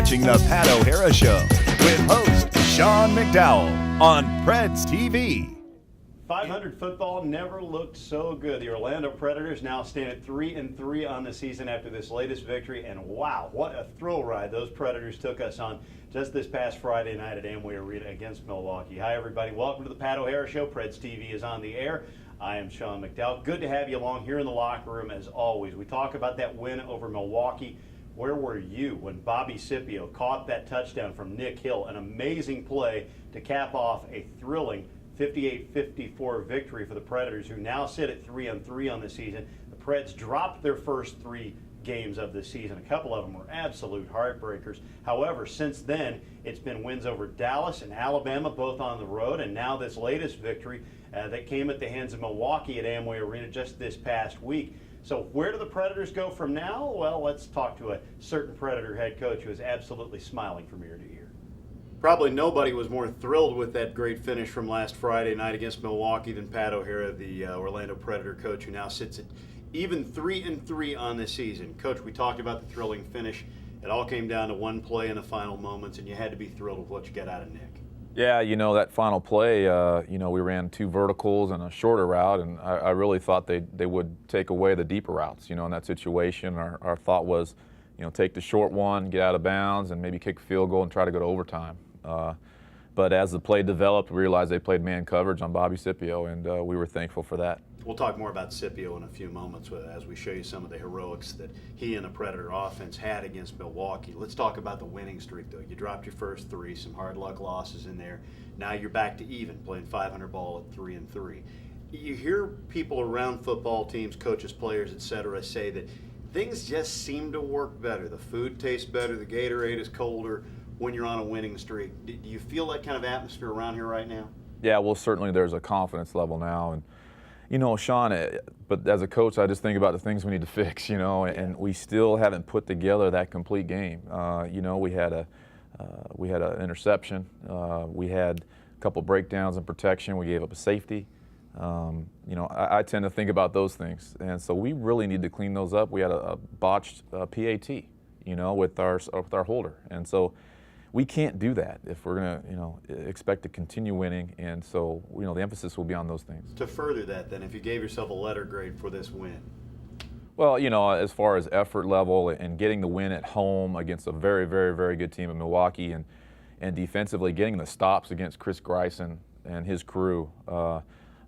watching The Pat O'Hara Show with host Sean McDowell on Preds TV. 500 football never looked so good. The Orlando Predators now stand at 3-3 on the season after this latest victory. And wow, what a thrill ride those Predators took us on just this past Friday night at Amway Arena against Milwaukee. Hi, everybody. Welcome to the Pat O'Hara Show. Preds TV is on the air. I am Sean McDowell. Good to have you along here in the locker room as always. We talk about that win over Milwaukee. Where were you when Bobby Scipio caught that touchdown from Nick Hill? An amazing play to cap off a thrilling 58-54 victory for the Predators, who now sit at 3-3 on the season. The Preds dropped their first 3 games of the season. A couple of them were absolute heartbreakers. However, since then, it's been wins over Dallas and Alabama, both on the road, and now this latest victory that came at the hands of Milwaukee at Amway Arena just this past week. So where do the Predators go from now? Well, let's talk to a certain Predator head coach who is absolutely smiling from ear to ear. Probably nobody was more thrilled with that great finish from last Friday night against Milwaukee than Pat O'Hara, the Orlando Predator coach, who now sits at even 3-3 on the season. Coach, we talked about the thrilling finish. It all came down to one play in the final moments, and you had to be thrilled with what you got out of Nick. Yeah, you know, that final play, we ran 2 verticals and a shorter route, and I really thought they would take away the deeper routes, in that situation. Our thought was, take the short one, get out of bounds, and maybe kick a field goal and try to go to overtime. But as the play developed, we realized they played man coverage on Bobby Scipio, and we were thankful for that. We'll talk more about Scipio in a few moments as we show you some of the heroics that he and the Predator offense had against Milwaukee. Let's talk about the winning streak, though. You dropped your first 3, some hard luck losses in there. Now you're back to even, playing 500 ball at 3-3. You hear people around football teams, coaches, players, etc., say that things just seem to work better. The food tastes better, the Gatorade is colder when you're on a winning streak. Do you feel that kind of atmosphere around here right now? Yeah, well, certainly there's a confidence level now. And, Sean, but as a coach, I just think about the things we need to fix, and we still haven't put together that complete game. We had an interception. We had a couple breakdowns in protection. We gave up a safety. I tend to think about those things. And so we really need to clean those up. We had a botched PAT, with our holder. And so we can't do that if we're going to, expect to continue winning. And so, the emphasis will be on those things. To further that, then, if you gave yourself a letter grade for this win? Well, as far as effort level and getting the win at home against a very, very, very good team in Milwaukee, and defensively getting the stops against Chris Greisen and his crew,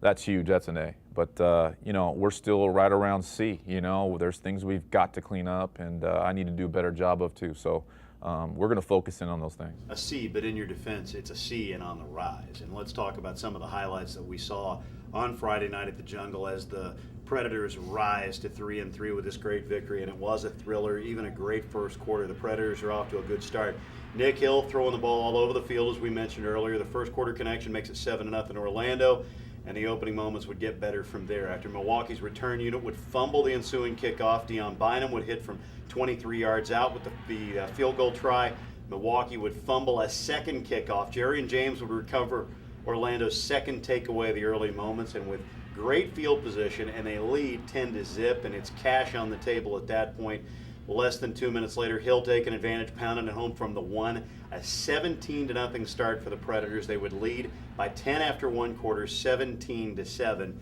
that's huge. That's an A. But, we're still right around C. There's things we've got to clean up, and I need to do a better job of too. So we're going to focus in on those things. A C, but in your defense, it's a C and on the rise. And let's talk about some of the highlights that we saw on Friday night at the Jungle as the Predators rise to 3-3 with this great victory. And it was a thriller, even a great first quarter. The Predators are off to a good start. Nick Hill throwing the ball all over the field, as we mentioned earlier. The first quarter connection makes it 7-0 Orlando. And the opening moments would get better from there. After Milwaukee's return unit would fumble the ensuing kickoff, Dion Bynum would hit from 23 yards out with the field goal try. Milwaukee would fumble a second kickoff. Jerry and James would recover Orlando's second takeaway of the early moments, and with great field position, and they lead 10-0, and it's cash on the table at that point. Less than 2 minutes later, Hill taking advantage, pounding it home from the 1. A 17-0 start for the Predators. They would lead by 10 after one quarter, 17-7.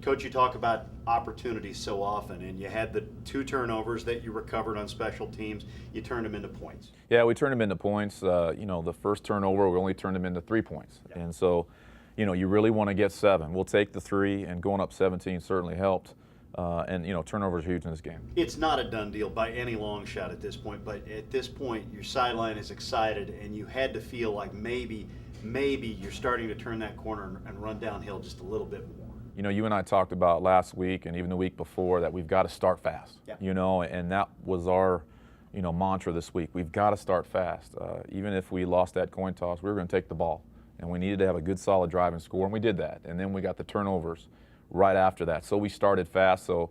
Coach, you talk about opportunities so often, and you had the 2 turnovers that you recovered on special teams. You turned them into points. Yeah, we turned them into points. The first turnover, we only turned them into 3 points. Yeah. And so, you really want to get 7. We'll take the 3, and going up 17 certainly helped. Turnovers are huge in this game. It's not a done deal by any long shot at this point, but at this point, your sideline is excited, and you had to feel like maybe you're starting to turn that corner and run downhill just a little bit more. You and I talked about last week and even the week before that we've got to start fast, yeah. And that was our, mantra this week. We've got to start fast. Even if we lost that coin toss, we were going to take the ball, and we needed to have a good, solid drive and score, and we did that. And then we got the turnovers right after that. So we started fast, so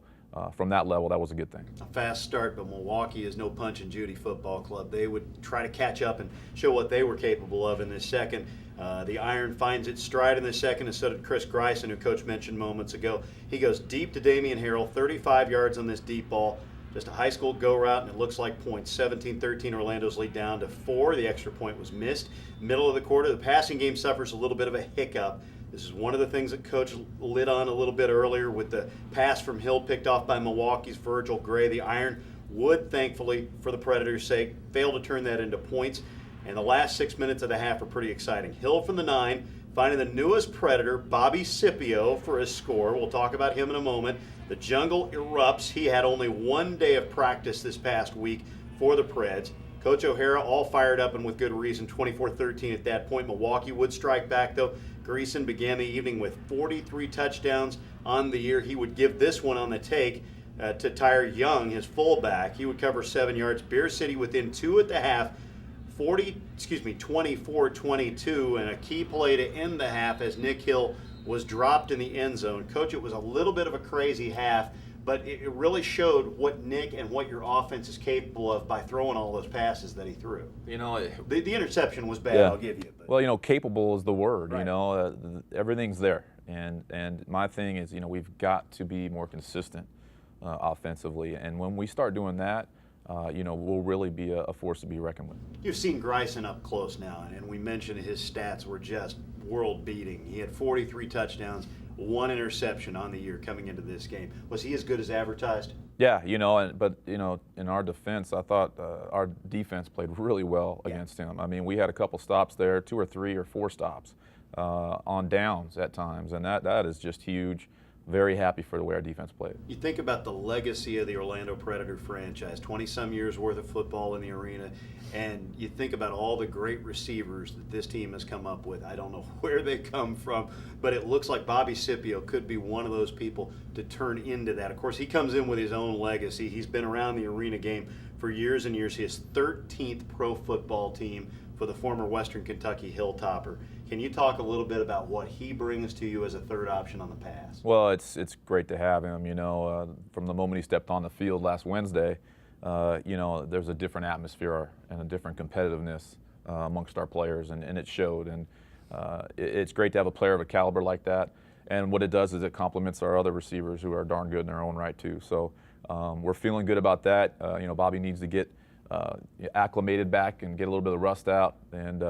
from that level, that was a good thing. A fast start, but Milwaukee is no Punch and Judy football club. They would try to catch up and show what they were capable of in this second. The iron finds its stride in the second, and so did Chris Greisen, who Coach mentioned moments ago. He goes deep to Damian Harrell, 35 yards on this deep ball, Just a high school go route, and it looks like points. 17-13, Orlando's lead down to 4. The extra point was missed. Middle of the quarter, the passing game suffers a little bit of a hiccup. This is one of the things that Coach lit on a little bit earlier with the pass from Hill picked off by Milwaukee's Virgil Gray. The Iron would, thankfully, for the Predators' sake, fail to turn that into points. And the last 6 minutes of the half are pretty exciting. Hill from the 9, finding the newest Predator, Bobby Scipio, for his score. We'll talk about him in a moment. The jungle erupts. He had only 1 day of practice this past week for the Preds. Coach O'Hara all fired up and with good reason, 24-13 at that point. Milwaukee would strike back, though. Greason began the evening with 43 touchdowns on the year. He would give this one on the take to Tyre Young, his fullback. He would cover 7 yards. Beer City within 2 at the half, 24-22, and a key play to end the half as Nick Hill was dropped in the end zone. Coach, it was a little bit of a crazy half, but it really showed what Nick and what your offense is capable of by throwing all those passes that he threw. You know, The interception was bad, yeah. I'll give you. But. Well, you know, capable is the word. Right. You know, everything's there, and my thing is, you know, we've got to be more consistent offensively, and when we start doing that, you know, we'll really be a force to be reckoned with. You've seen Greason up close now, and we mentioned his stats were just world-beating. He had 43 touchdowns, 1 interception on the year coming into this game. Was he as good as advertised? Yeah, you know, but you know, in our defense, I thought our defense played really well against him. I mean, we had a couple stops there, 2 or 3 or 4 stops on downs at times, and that is just huge. Very happy for the way our defense played. You think about the legacy of the Orlando Predator franchise, 20-some years worth of football in the arena, and you think about all the great receivers that this team has come up with. I don't know where they come from, but it looks like Bobby Scipio could be one of those people to turn into that. Of course, he comes in with his own legacy. He's been around the arena game for years and years. His 13th pro football team for the former Western Kentucky Hilltopper. Can you talk a little bit about what he brings to you as a third option on the pass? Well, it's great to have him. You know, from the moment he stepped on the field last Wednesday, you know, there's a different atmosphere and a different competitiveness amongst our players, and it showed. And it's great to have a player of a caliber like that. And what it does is it complements our other receivers who are darn good in their own right too. So we're feeling good about that. You know, Bobby needs to get acclimated back and get a little bit of rust out, and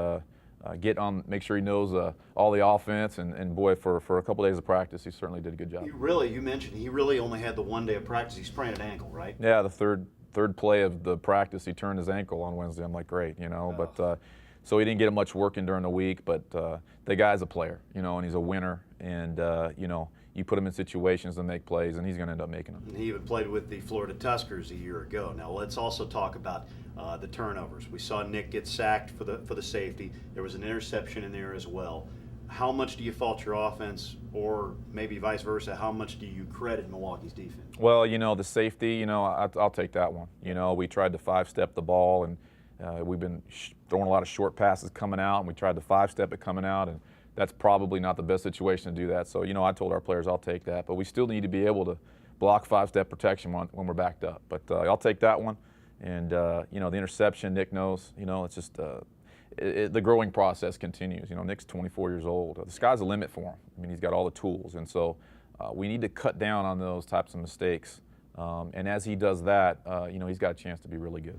make sure he knows all the offense, and boy, for a couple days of practice, he certainly did a good job. You mentioned he really only had the 1 day of practice. He sprained an ankle, right? Yeah, the third play of the practice, he turned his ankle on Wednesday. I'm like, great, you know, but so he didn't get much work in during the week, but the guy's a player, you know, and he's a winner, and you know, you put him in situations to make plays, and he's going to end up making them. He even played with the Florida Tuskers a year ago. Now let's also talk about the turnovers. We saw Nick get sacked for the safety. There was an interception in there as well. How much do you fault your offense, or maybe vice versa? How much do you credit Milwaukee's defense? Well, you know, the safety, you know, I'll take that one. You know, we tried to 5-step the ball, and we've been throwing a lot of short passes coming out, and we tried to 5-step it coming out, and that's probably not the best situation to do that. So, you know, I told our players I'll take that, but we still need to be able to block 5-step protection when we're backed up. But I'll take that one. And, you know, the interception, Nick knows, you know, it's just the growing process continues. You know, Nick's 24 years old. The sky's the limit for him. I mean, he's got all the tools. And so we need to cut down on those types of mistakes. And as he does that, you know, he's got a chance to be really good.